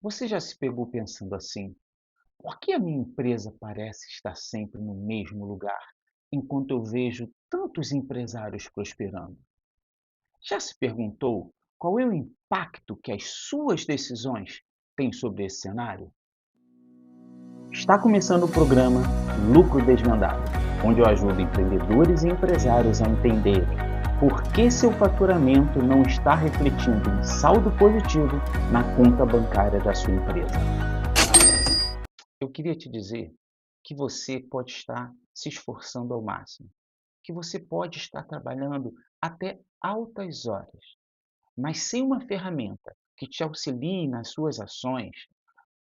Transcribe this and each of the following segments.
Você já se pegou pensando assim: por que a minha empresa parece estar sempre no mesmo lugar, enquanto eu vejo tantos empresários prosperando? Já se perguntou qual é o impacto que as suas decisões têm sobre esse cenário? Está começando o programa Lucro Desvendado, onde eu ajudo empreendedores e empresários a entenderem por que seu faturamento não está refletindo em saldo positivo na conta bancária da sua empresa. Eu queria te dizer que você pode estar se esforçando ao máximo, que você pode estar trabalhando até altas horas, mas sem uma ferramenta que te auxilie nas suas ações,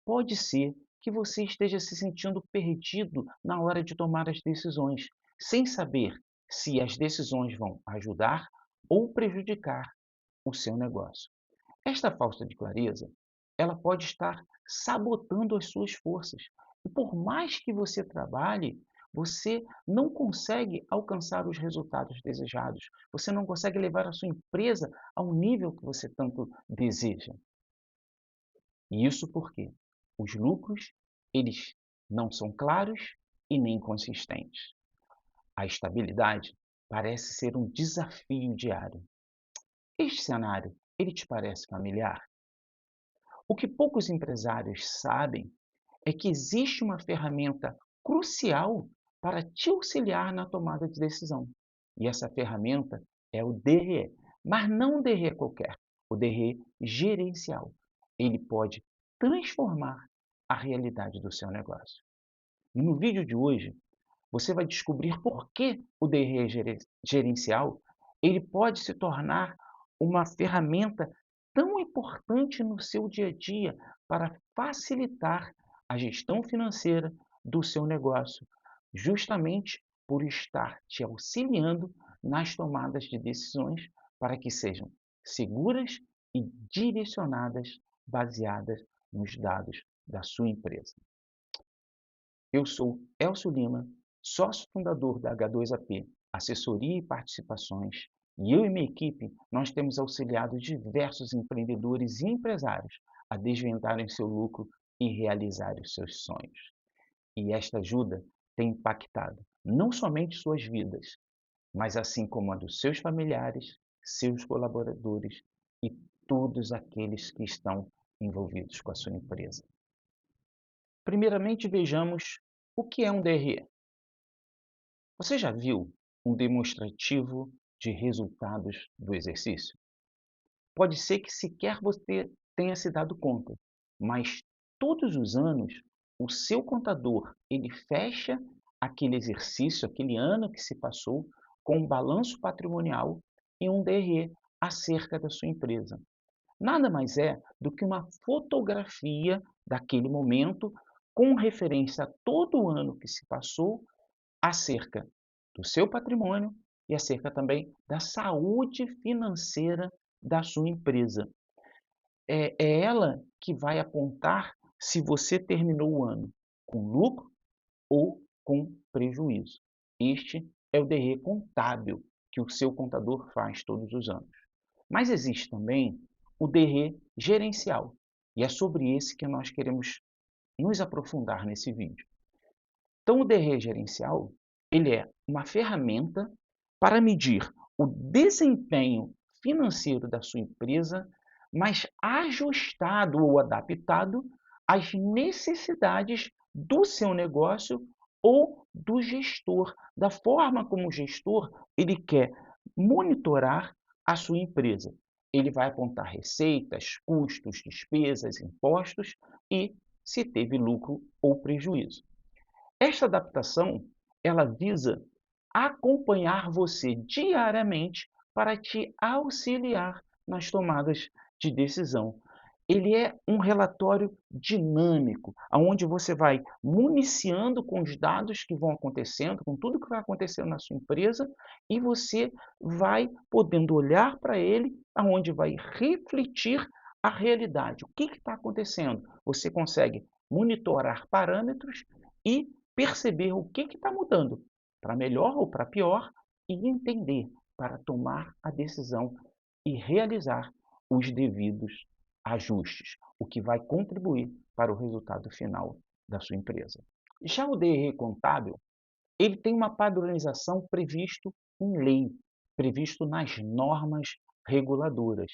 pode ser que você esteja se sentindo perdido na hora de tomar as decisões, sem saber se as decisões vão ajudar ou prejudicar o seu negócio. Esta falta de clareza, ela pode estar sabotando as suas forças. E por mais que você trabalhe, você não consegue alcançar os resultados desejados. Você não consegue levar a sua empresa ao nível que você tanto deseja. E isso porque os lucros, eles não são claros e nem consistentes. A estabilidade parece ser um desafio diário. Este cenário, ele te parece familiar? O que poucos empresários sabem é que existe uma ferramenta crucial para te auxiliar na tomada de decisão. E essa ferramenta é o DRE, mas não um DRE qualquer, o DRE gerencial. Ele pode transformar a realidade do seu negócio. E no vídeo de hoje, você vai descobrir por que o DRE gerencial ele pode se tornar uma ferramenta tão importante no seu dia a dia para facilitar a gestão financeira do seu negócio, justamente por estar te auxiliando nas tomadas de decisões para que sejam seguras e direcionadas, baseadas nos dados da sua empresa. Eu sou Elcio Lima, sócio fundador da H2AP, assessoria e participações, e eu e minha equipe, nós temos auxiliado diversos empreendedores e empresários a desvendarem seu lucro e realizarem os seus sonhos. E esta ajuda tem impactado não somente suas vidas, mas assim como a dos seus familiares, seus colaboradores e todos aqueles que estão envolvidos com a sua empresa. Primeiramente, vejamos o que é um DRE. Você já viu um demonstrativo de resultados do exercício? Pode ser que sequer você tenha se dado conta, mas todos os anos o seu contador ele fecha aquele exercício, aquele ano que se passou, com um balanço patrimonial e um DRE acerca da sua empresa. Nada mais é do que uma fotografia daquele momento com referência a todo o ano que se passou acerca do seu patrimônio e acerca também da saúde financeira da sua empresa. É ela que vai apontar se você terminou o ano com lucro ou com prejuízo. Este é o DRE contábil que o seu contador faz todos os anos. Mas existe também o DRE gerencial, e é sobre esse que nós queremos nos aprofundar nesse vídeo. Então, o DRE gerencial, ele é uma ferramenta para medir o desempenho financeiro da sua empresa, mas ajustado ou adaptado às necessidades do seu negócio ou do gestor, da forma como o gestor ele quer monitorar a sua empresa. Ele vai apontar receitas, custos, despesas, impostos e se teve lucro ou prejuízo. Esta adaptação, ela visa acompanhar você diariamente para te auxiliar nas tomadas de decisão. Ele é um relatório dinâmico, onde você vai municiando com os dados que vão acontecendo, com tudo que vai acontecendo na sua empresa, e você vai podendo olhar para ele, aonde vai refletir a realidade. O que está acontecendo? Você consegue monitorar parâmetros e perceber o que está mudando, para melhor ou para pior, e entender para tomar a decisão e realizar os devidos ajustes, o que vai contribuir para o resultado final da sua empresa. Já o DRE contábil, ele tem uma padronização previsto em lei, previsto nas normas reguladoras.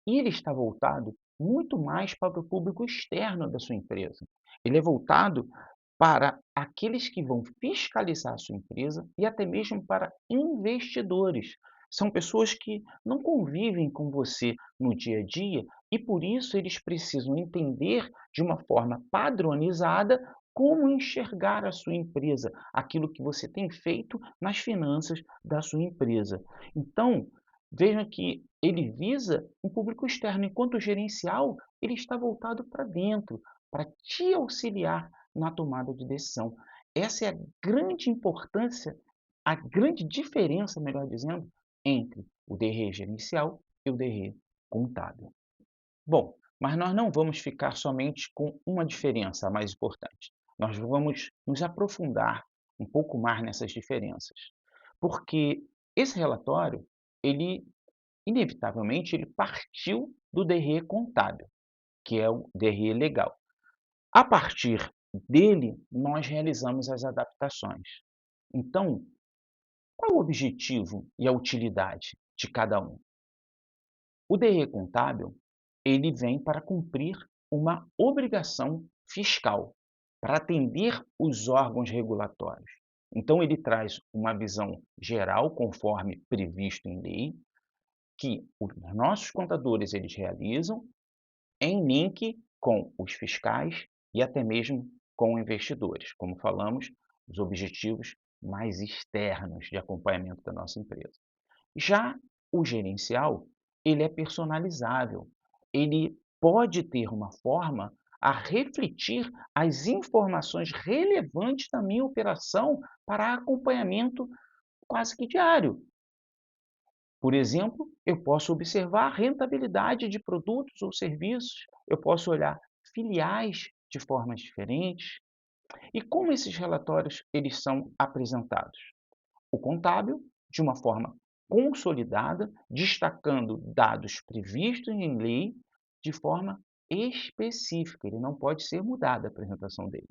E ele está voltado muito mais para o público externo da sua empresa. Ele é voltado para aqueles que vão fiscalizar a sua empresa e até mesmo para investidores. São pessoas que não convivem com você no dia a dia e por isso eles precisam entender de uma forma padronizada como enxergar a sua empresa, aquilo que você tem feito nas finanças da sua empresa. Então, vejam que ele visa um público externo, enquanto o gerencial ele está voltado para dentro, para te auxiliar na tomada de decisão. Essa é a grande importância, a grande diferença, melhor dizendo, entre o DRE gerencial e o DRE contábil. Bom, mas nós não vamos ficar somente com uma diferença, a mais importante. Nós vamos nos aprofundar um pouco mais nessas diferenças, porque esse relatório, ele inevitavelmente ele partiu do DRE contábil, que é o DRE legal. A partir dele, nós realizamos as adaptações. Então, qual é o objetivo e a utilidade de cada um? O DRE contábil, ele vem para cumprir uma obrigação fiscal, para atender os órgãos regulatórios. Então, ele traz uma visão geral, conforme previsto em lei, que os nossos contadores eles realizam em link com os fiscais e até mesmo com investidores, como falamos, os objetivos mais externos de acompanhamento da nossa empresa. Já o gerencial, ele é personalizável, ele pode ter uma forma a refletir as informações relevantes da minha operação para acompanhamento quase que diário. Por exemplo, eu posso observar a rentabilidade de produtos ou serviços, eu posso olhar filiais de formas diferentes. E como esses relatórios eles são apresentados? O contábil, de uma forma consolidada, destacando dados previstos em lei de forma específica, ele não pode ser mudada a apresentação dele.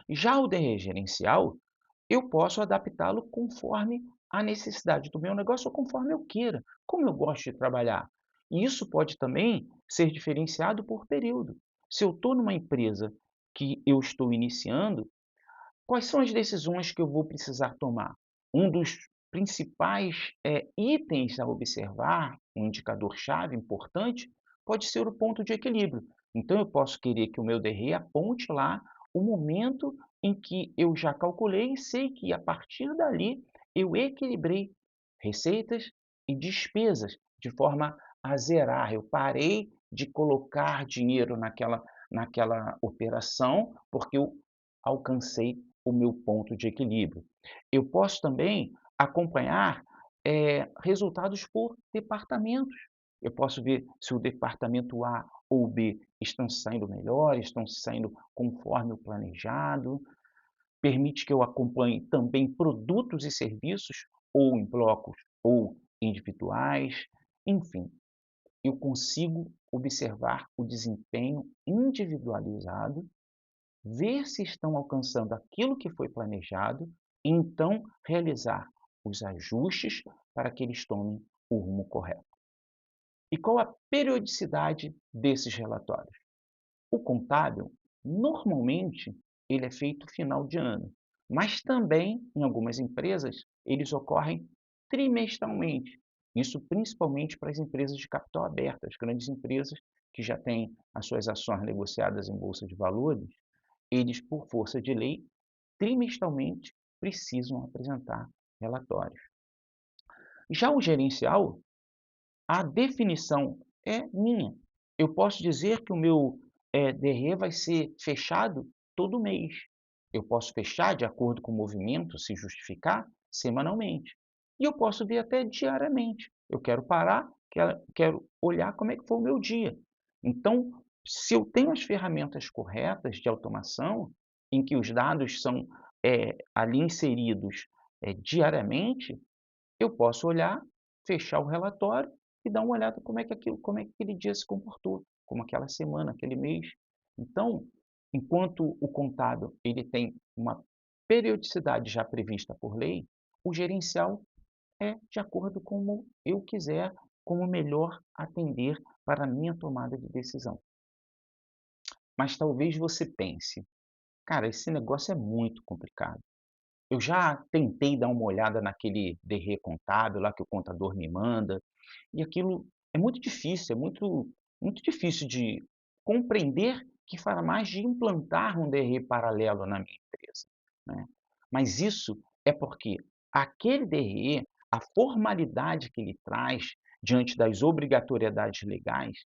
Já o DRE gerencial, eu posso adaptá-lo conforme a necessidade do meu negócio ou conforme eu queira, como eu gosto de trabalhar. E isso pode também ser diferenciado por período. Se eu estou numa empresa que eu estou iniciando, quais são as decisões que eu vou precisar tomar? Um dos principais itens a observar, um indicador-chave importante, pode ser o ponto de equilíbrio. Então, eu posso querer que o meu DRE aponte lá o momento em que eu já calculei e sei que, a partir dali, eu equilibrei receitas e despesas de forma a zerar. Eu parei de colocar dinheiro naquela operação, porque eu alcancei o meu ponto de equilíbrio. Eu posso também acompanhar resultados por departamentos. Eu posso ver se o departamento A ou B estão saindo melhor, estão saindo conforme o planejado. Permite que eu acompanhe também produtos e serviços, ou em blocos ou individuais. Enfim, eu consigo observar o desempenho individualizado, ver se estão alcançando aquilo que foi planejado e então realizar os ajustes para que eles tomem o rumo correto. E qual a periodicidade desses relatórios? O contábil, normalmente, ele é feito final de ano, mas também, em algumas empresas, eles ocorrem trimestralmente. Isso principalmente para as empresas de capital aberto, as grandes empresas que já têm as suas ações negociadas em bolsa de valores, eles, por força de lei, trimestralmente precisam apresentar relatórios. Já o gerencial, a definição é minha. Eu posso dizer que o meu DRE vai ser fechado todo mês. Eu posso fechar de acordo com o movimento, se justificar, semanalmente. E eu posso ver até diariamente. Eu quero parar, quero olhar como é que foi o meu dia. Então, se eu tenho as ferramentas corretas de automação, em que os dados são ali inseridos diariamente, eu posso olhar, fechar o relatório e dar uma olhada como é que aquele dia se comportou. como aquela semana, aquele mês. Então, enquanto o contábil ele tem uma periodicidade já prevista por lei, o gerencial é de acordo com como eu quiser, como melhor atender para a minha tomada de decisão. Mas talvez você pense: "Cara, esse negócio é muito complicado. Eu já tentei dar uma olhada naquele DRE contábil lá que o contador me manda, e aquilo é muito difícil, é muito difícil de compreender que fará mais de implantar um DRE paralelo na minha empresa, né". Mas isso é porque aquele DRE, a formalidade que ele traz diante das obrigatoriedades legais,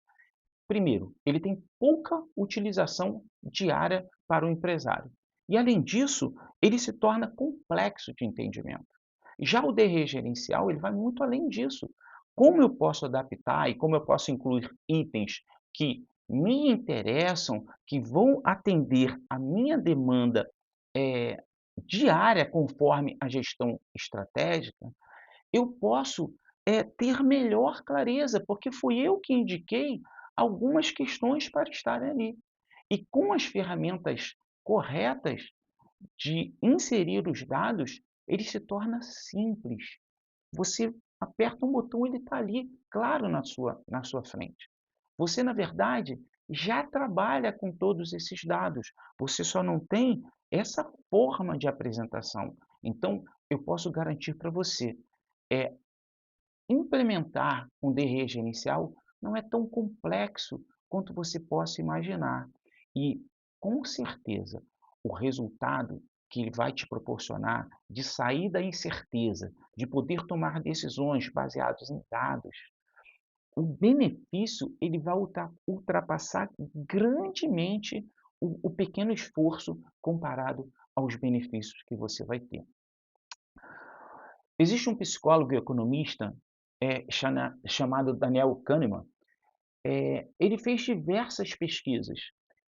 primeiro, ele tem pouca utilização diária para o empresário. E, além disso, ele se torna complexo de entendimento. Já o DRE gerencial, ele vai muito além disso. Como eu posso adaptar e como eu posso incluir itens que me interessam, que vão atender a minha demanda diária conforme a gestão estratégica, eu posso ter melhor clareza, porque fui eu que indiquei algumas questões para estarem ali. E com as ferramentas corretas de inserir os dados, ele se torna simples. Você aperta um botão, ele está ali, claro, na sua frente. Você, na verdade, já trabalha com todos esses dados. Você só não tem essa forma de apresentação. Então, eu posso garantir para você, é, implementar um DRE gerencial não é tão complexo quanto você possa imaginar. E, com certeza, o resultado que ele vai te proporcionar de sair da incerteza, de poder tomar decisões baseadas em dados, o benefício ele vai ultrapassar grandemente o pequeno esforço comparado aos benefícios que você vai ter. Existe um psicólogo e economista chamado Daniel Kahneman. Ele fez diversas pesquisas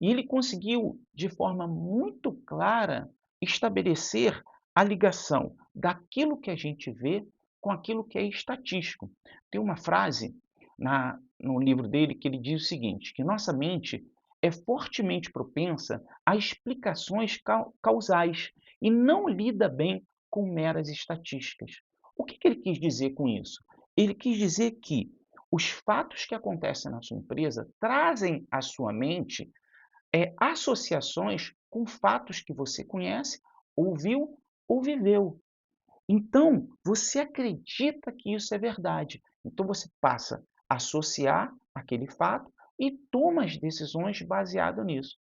e ele conseguiu, de forma muito clara, estabelecer a ligação daquilo que a gente vê com aquilo que é estatístico. Tem uma frase no livro dele que ele diz o seguinte, que nossa mente é fortemente propensa a explicações causais e não lida bem com meras estatísticas. O que ele quis dizer com isso? Ele quis dizer que os fatos que acontecem na sua empresa trazem à sua mente associações com fatos que você conhece, ouviu ou viveu. Então, você acredita que isso é verdade. Então, você passa a associar aquele fato e toma as decisões baseado nisso.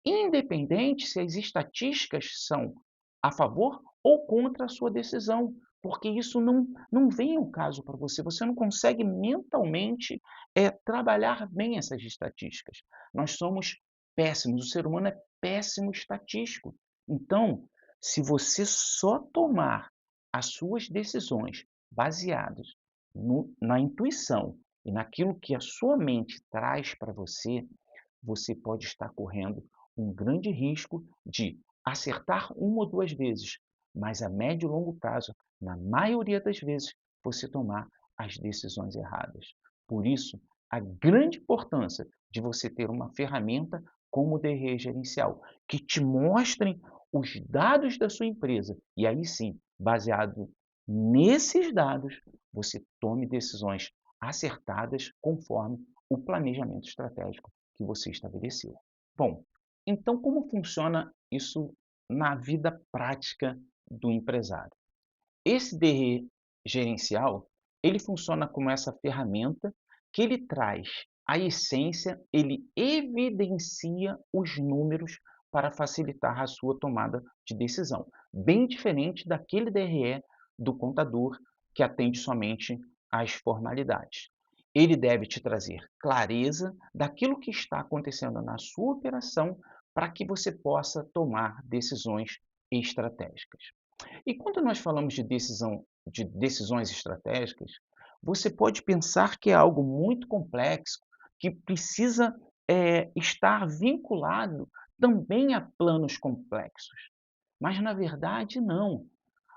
Independente se as estatísticas são a favor ou contra a sua decisão, porque isso não vem ao caso para você, você não consegue mentalmente trabalhar bem essas estatísticas. Nós somos péssimos, o ser humano é péssimo estatístico. Então, se você só tomar as suas decisões baseadas na intuição e naquilo que a sua mente traz para você, você pode estar correndo um grande risco de acertar uma ou duas vezes, mas a médio e longo prazo, na maioria das vezes, você tomar as decisões erradas. Por isso, a grande importância de você ter uma ferramenta como o DRE gerencial, que te mostrem os dados da sua empresa e aí sim, baseado nesses dados, você tome decisões acertadas conforme o planejamento estratégico que você estabeleceu. Bom, então como funciona isso na vida prática do empresário? Esse DRE gerencial, ele funciona como essa ferramenta que ele traz a essência, ele evidencia os números para facilitar a sua tomada de decisão, bem diferente daquele DRE do contador que atende somente às formalidades. Ele deve te trazer clareza daquilo que está acontecendo na sua operação para que você possa tomar decisões estratégicas. E quando nós falamos de decisões estratégicas, você pode pensar que é algo muito complexo, que precisa estar vinculado também a planos complexos. Mas, na verdade, não.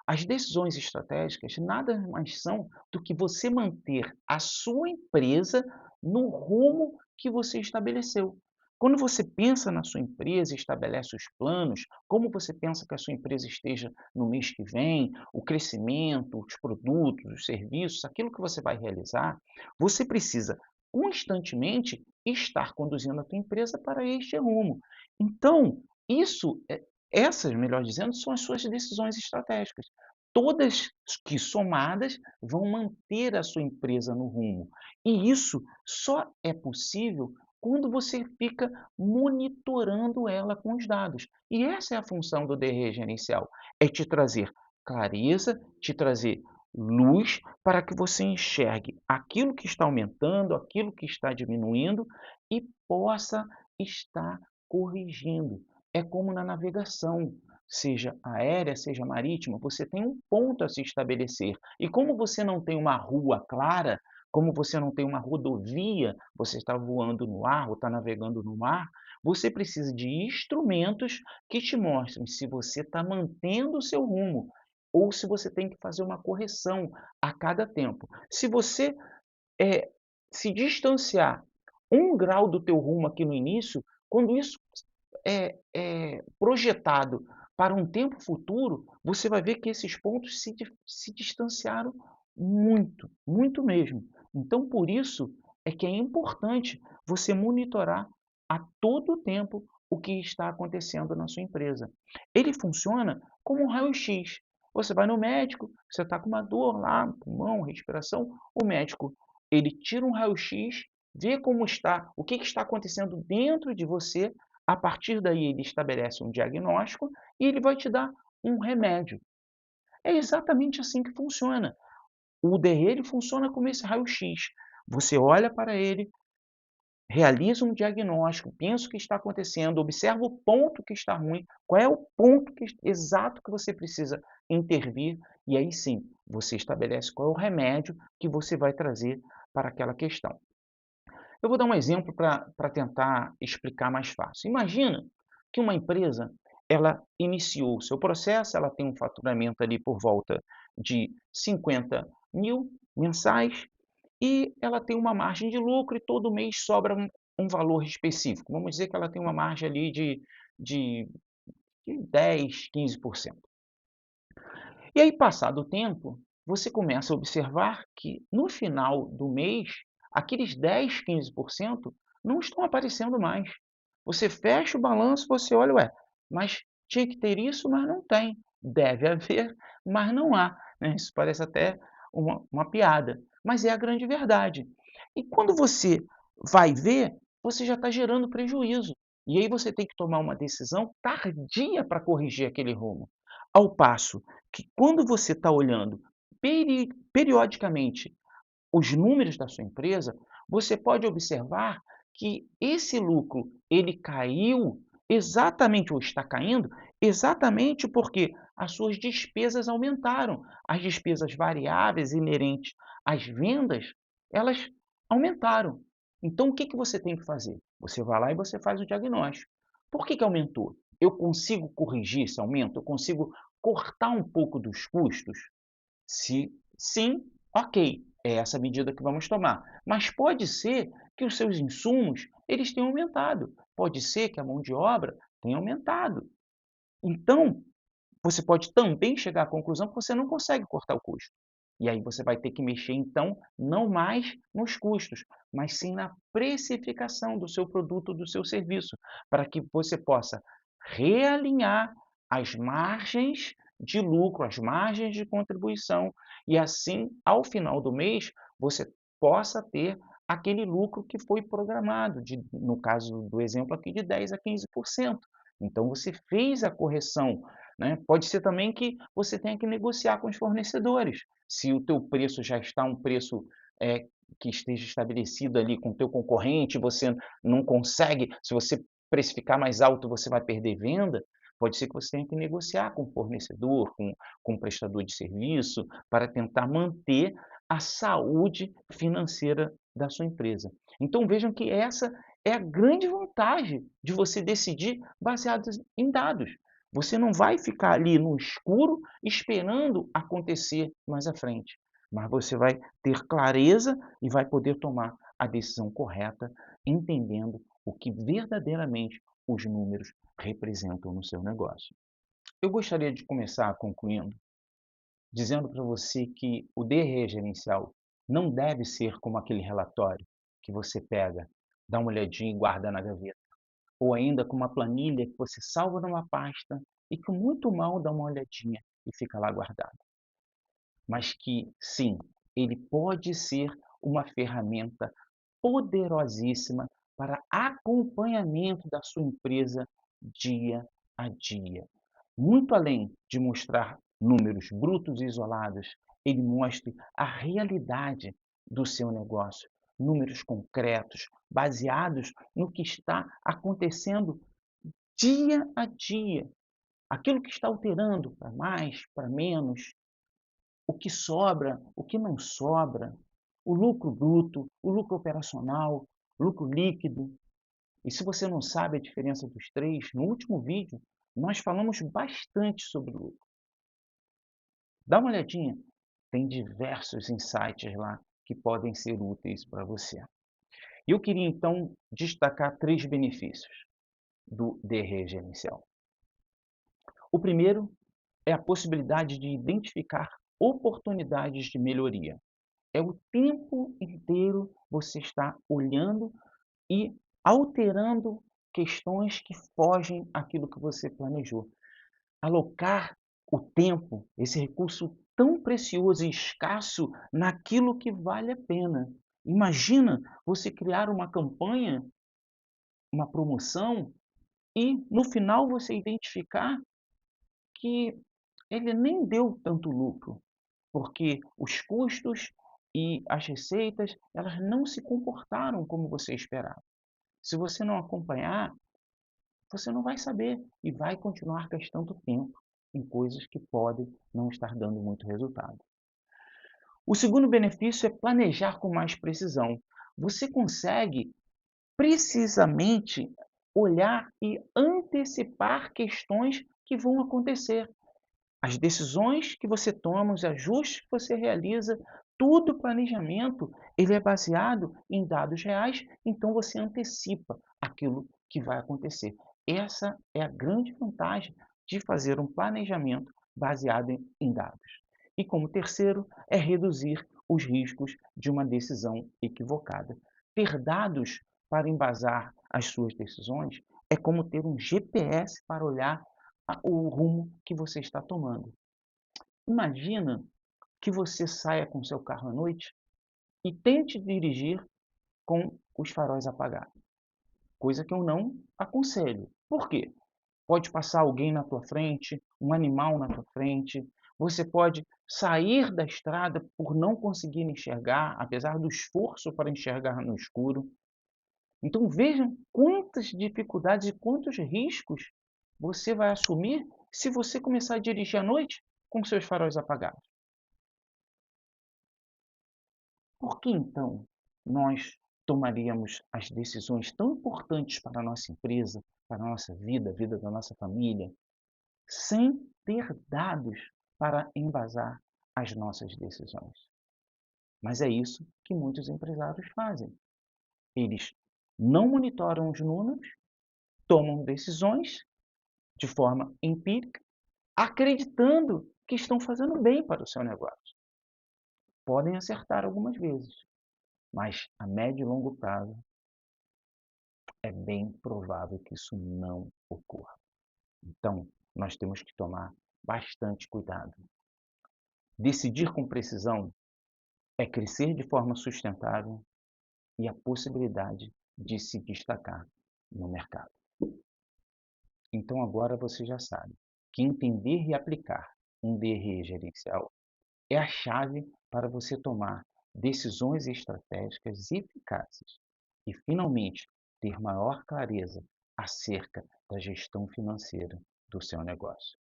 As decisões estratégicas nada mais são do que você manter a sua empresa no rumo que você estabeleceu. Quando você pensa na sua empresa e estabelece os planos, como você pensa que a sua empresa esteja no mês que vem, o crescimento, os produtos, os serviços, aquilo que você vai realizar, você precisa constantemente estar conduzindo a tua empresa para este rumo. Então, essas, melhor dizendo, são as suas decisões estratégicas. Todas que somadas vão manter a sua empresa no rumo. E isso só é possível quando você fica monitorando ela com os dados. E essa é a função do DRE gerencial, é te trazer clareza, te trazer luz para que você enxergue aquilo que está aumentando, aquilo que está diminuindo e possa estar corrigindo. É como na navegação, seja aérea, seja marítima, você tem um ponto a se estabelecer. E como você não tem uma rua clara, como você não tem uma rodovia, você está voando no ar ou está navegando no mar, você precisa de instrumentos que te mostrem se você está mantendo o seu rumo ou se você tem que fazer uma correção a cada tempo. Se você eh, se distanciar 1 grau do teu rumo aqui no início, quando isso é projetado para um tempo futuro, você vai ver que esses pontos se distanciaram muito, muito mesmo. Então, por isso é que é importante você monitorar a todo tempo o que está acontecendo na sua empresa. Ele funciona como um raio-x. Você vai no médico, você está com uma dor lá, pulmão, respiração, o médico ele tira um raio-x, vê como está, o que está acontecendo dentro de você, a partir daí ele estabelece um diagnóstico e ele vai te dar um remédio. É exatamente assim que funciona. O DRE ele funciona como esse raio-x. Você olha para ele, realiza um diagnóstico, pensa o que está acontecendo, observa o ponto que está ruim, qual é o ponto exato que você precisa intervir, e aí sim, você estabelece qual é o remédio que você vai trazer para aquela questão. Eu vou dar um exemplo para tentar explicar mais fácil. Imagina que uma empresa ela iniciou o seu processo, ela tem um faturamento ali por volta de 50.000 mensais e ela tem uma margem de lucro e todo mês sobra um valor específico. Vamos dizer que ela tem uma margem ali de 10, 15%. E aí, passado o tempo, você começa a observar que no final do mês, aqueles 10, 15% não estão aparecendo mais. Você fecha o balanço, você olha, ué, mas tinha que ter isso, mas não tem. Deve haver, mas não há. Né? Isso parece até uma piada, mas é a grande verdade. E quando você vai ver, você já está gerando prejuízo. E aí você tem que tomar uma decisão tardia para corrigir aquele rumo. Ao passo que quando você está olhando periodicamente os números da sua empresa, você pode observar que esse lucro ele caiu exatamente ou está caindo exatamente porque as suas despesas aumentaram. As despesas variáveis inerentes às vendas, elas aumentaram. Então, o que que você tem que fazer? Você vai lá e você faz o diagnóstico. Por que que aumentou? Eu consigo corrigir esse aumento? Eu consigo cortar um pouco dos custos? Se sim, ok, é essa medida que vamos tomar. Mas pode ser que os seus insumos eles tenham aumentado. Pode ser que a mão de obra tenha aumentado. Então, você pode também chegar à conclusão que você não consegue cortar o custo. E aí você vai ter que mexer, então, não mais nos custos, mas sim na precificação do seu produto, do seu serviço, para que você possa realinhar as margens de lucro, as margens de contribuição, e assim, ao final do mês, você possa ter aquele lucro que foi programado, no caso do exemplo aqui, de 10 a 15%. Então, você fez a correção, né? Pode ser também que você tenha que negociar com os fornecedores. Se o teu preço já está um preço que esteja estabelecido ali com o teu concorrente, você não consegue, se você precificar mais alto, você vai perder venda, pode ser que você tenha que negociar com o fornecedor, com o prestador de serviço, para tentar manter a saúde financeira da sua empresa. Então vejam que essa é a grande vantagem de você decidir baseado em dados. Você não vai ficar ali no escuro esperando acontecer mais à frente, mas você vai ter clareza e vai poder tomar a decisão correta entendendo o que verdadeiramente os números representam no seu negócio. Eu gostaria de começar concluindo dizendo para você que o DRE gerencial não deve ser como aquele relatório que você pega, dá uma olhadinha e guarda na gaveta, ou ainda com uma planilha que você salva numa pasta e que muito mal dá uma olhadinha e fica lá guardado. Mas que, sim, ele pode ser uma ferramenta poderosíssima para acompanhamento da sua empresa dia a dia. Muito além de mostrar números brutos e isolados, ele mostra a realidade do seu negócio, números concretos, baseados no que está acontecendo dia a dia, aquilo que está alterando para mais, para menos, o que sobra, o que não sobra, o lucro bruto, o lucro operacional, lucro líquido. E se você não sabe a diferença dos três, no último vídeo nós falamos bastante sobre lucro. Dá uma olhadinha, tem diversos insights lá que podem ser úteis para você. E eu queria então destacar três benefícios do DRE gerencial. O primeiro é a possibilidade de identificar oportunidades de melhoria. É o tempo inteiro você está olhando e alterando questões que fogem àquilo que você planejou. Alocar o tempo, esse recurso tão precioso e escasso, naquilo que vale a pena. Imagina você criar uma campanha, uma promoção, e no final você identificar que ele nem deu tanto lucro, porque os custos e as receitas, elas não se comportaram como você esperava. Se você não acompanhar, você não vai saber e vai continuar gastando tempo em coisas que podem não estar dando muito resultado. O segundo benefício é planejar com mais precisão. Você consegue precisamente olhar e antecipar questões que vão acontecer. As decisões que você toma, os ajustes que você realiza, tudo o planejamento, ele é baseado em dados reais, então você antecipa aquilo que vai acontecer. Essa é a grande vantagem de fazer um planejamento baseado em dados. E como terceiro, é reduzir os riscos de uma decisão equivocada. Ter dados para embasar as suas decisões é como ter um GPS para olhar o rumo que você está tomando. Imagina que você saia com seu carro à noite e tente dirigir com os faróis apagados, coisa que eu não aconselho. Por quê? Pode passar alguém na tua frente, um animal na tua frente, você pode sair da estrada por não conseguir enxergar, apesar do esforço para enxergar no escuro. Então vejam quantas dificuldades e quantos riscos você vai assumir se você começar a dirigir à noite com seus faróis apagados. Por que então nós tomaríamos as decisões tão importantes para a nossa empresa, para a nossa vida, a vida da nossa família, sem ter dados para embasar as nossas decisões? Mas é isso que muitos empresários fazem. Eles não monitoram os números, tomam decisões de forma empírica, acreditando que estão fazendo bem para o seu negócio. Podem acertar algumas vezes, mas a médio e longo prazo é bem provável que isso não ocorra. Então, nós temos que tomar bastante cuidado. Decidir com precisão é crescer de forma sustentável e a possibilidade de se destacar no mercado. Então, agora você já sabe que entender e aplicar um DRE gerencial é a chave para você tomar decisões estratégicas eficazes e, finalmente, ter maior clareza acerca da gestão financeira do seu negócio.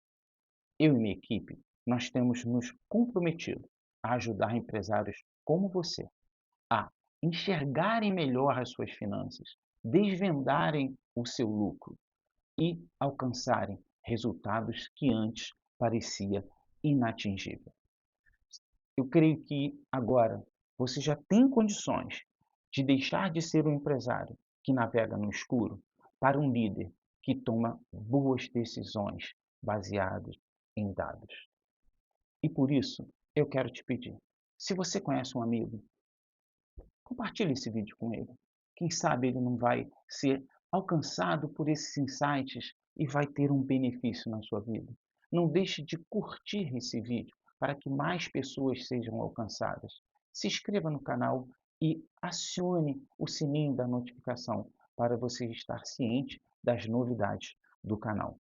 Eu e minha equipe, nós temos nos comprometido a ajudar empresários como você a enxergarem melhor as suas finanças, desvendarem o seu lucro e alcançarem resultados que antes parecia inatingível. Eu creio que agora você já tem condições de deixar de ser um empresário que navega no escuro para um líder que toma boas decisões baseadas em dados. E por isso, eu quero te pedir, se você conhece um amigo, compartilhe esse vídeo com ele. Quem sabe ele não vai ser alcançado por esses insights e vai ter um benefício na sua vida. Não deixe de curtir esse vídeo para que mais pessoas sejam alcançadas. Se inscreva no canal e acione o sininho da notificação para você estar ciente das novidades do canal.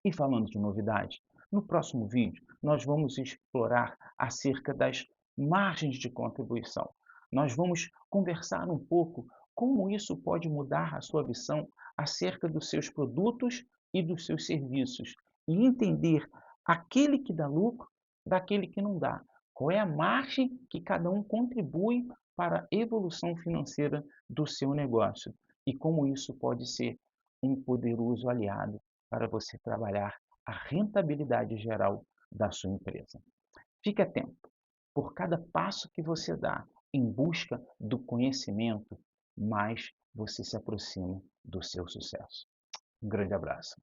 E falando de novidades, no próximo vídeo nós vamos explorar acerca das margens de contribuição. Nós vamos conversar um pouco como isso pode mudar a sua visão acerca dos seus produtos e dos seus serviços e entender aquele que dá lucro daquele que não dá. Qual é a margem que cada um contribui para a evolução financeira do seu negócio e como isso pode ser um poderoso aliado para você trabalhar a rentabilidade geral da sua empresa. Fique atento, por cada passo que você dá em busca do conhecimento, mais você se aproxima do seu sucesso. Um grande abraço.